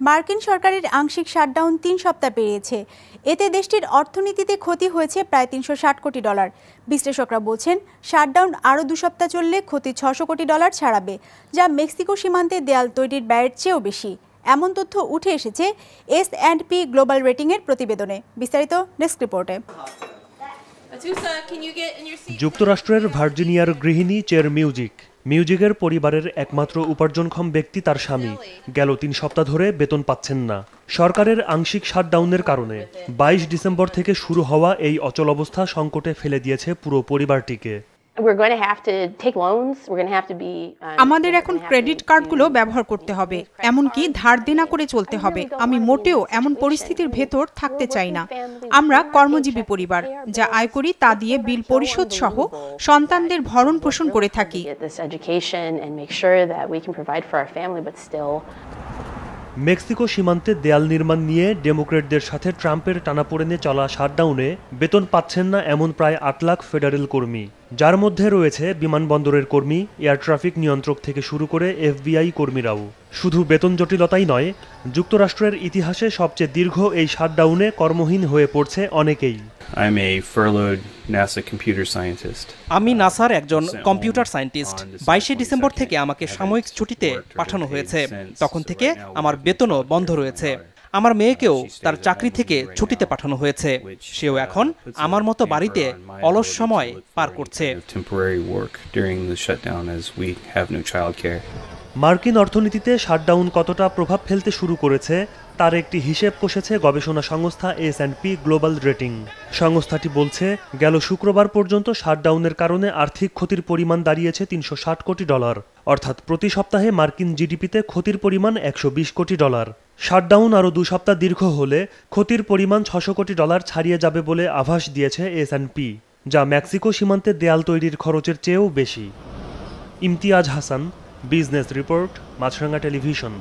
মার্কিন সরকারের আংশিক শাটডাউন ৩ সপ্তাহ পেরিয়েছে। এতে দেশটির অর্থনীতিতে ক্ষতি হয়েছে প্রায় $৩৬০ কোটি। বিশ্লেষকরা বলছেন, শাটডাউন আরও ২ সপ্তাহ চললে ক্ষতি $৬০০ কোটি ছাড়াবে, যা মেক্সিকো সীমান্তে দেয়াল তৈরির ব্যয়ের চেয়েও বেশি। এমন তথ্য উঠে এসেছে S&P গ্লোবাল রেটিংয়ের প্রতিবেদনে। বিস্তারিত ডেস্ক রিপোর্টে। যুক্তরাষ্ট্রের ভার্জিনিয়ার গৃহিণী চের মিউজিকের পরিবারের একমাত্র উপার্জনক্ষম ব্যক্তি তার স্বামী। গেল ৩ সপ্তাহ ধরে বেতন পাচ্ছেন না সরকারের আংশিক শাটডাউনের কারণে। ২২ ডিসেম্বর থেকে শুরু হওয়া এই অচলাবস্থা সংকটে ফেলে দিয়েছে পুরো পরিবারটিকে। আমাদের এখন ক্রেডিট কার্ডগুলো ব্যবহার করতে হবে, এমনকি ধার দেনা করে চলতে হবে। আমি মোটেও এমন পরিস্থিতির ভেতর থাকতে চাই না। আমরা কর্মজীবী পরিবার, যা আয় করি তা দিয়ে বিল পরিশোধ সহ সন্তানদের ভরণ পোষণ করে থাকি। মেক্সিকো সীমান্তে দেয়াল নির্মাণ নিয়ে ডেমোক্র্যাটদের সাথে ট্রাম্পের টানাপোড়েনে চলা শাটডাউনে বেতন পাচ্ছেন না এমন প্রায় ৮ লাখ ফেডারেল কর্মী, যার মধ্যে রয়েছে বিমানবন্দরের কর্মী, এয়ার ট্রাফিক নিয়ন্ত্রক থেকে শুরু করে FBI কর্মীরাও। শুধু বেতন জটিলতাই নয়, যুক্তরাষ্ট্রের ইতিহাসে সবচেয়ে দীর্ঘ এই শাটডাউনে কর্মহীন হয়ে পড়ছে অনেকেই। আমি নাসার একজন কম্পিউটার সায়েন্টিস্ট। ২২ ডিসেম্বর থেকে আমাকে সাময়িক ছুটিতে পাঠানো হয়েছে। তখন থেকে আমার বেতনও বন্ধ রয়েছে। আমার মেয়েকেও তার চাকরি থেকে ছুটিতে পাঠানো হয়েছে। সেও এখন আমার মতো বাড়িতে অলস সময় পার করছে। মার্কিন অর্থনীতিতে শাটডাউন কতটা প্রভাব ফেলতে শুরু করেছে তার একটি হিসেব কষেছে গবেষণা সংস্থা S&P গ্লোবাল রেটিং। সংস্থাটি বলছে, গেল শুক্রবার পর্যন্ত শাটডাউনের কারণে আর্থিক ক্ষতির পরিমাণ দাঁড়িয়েছে $৩৬০ কোটি, অর্থাৎ প্রতি সপ্তাহে মার্কিন জিডিপিতে ক্ষতির পরিমাণ $১২০ কোটি। শাটডাউন আরও ২ সপ্তাহ দীর্ঘ হলে ক্ষতির পরিমাণ $৬০০ কোটি ছাড়িয়ে যাবে বলে আভাস দিয়েছে S&P, যা মেক্সিকো সীমান্তে দেয়াল তৈরির খরচের চেয়েও বেশি। ইমতিয়াজ হাসান, বিজনেস রিপোর্ট, মাছরাঙা টেলিভিশন।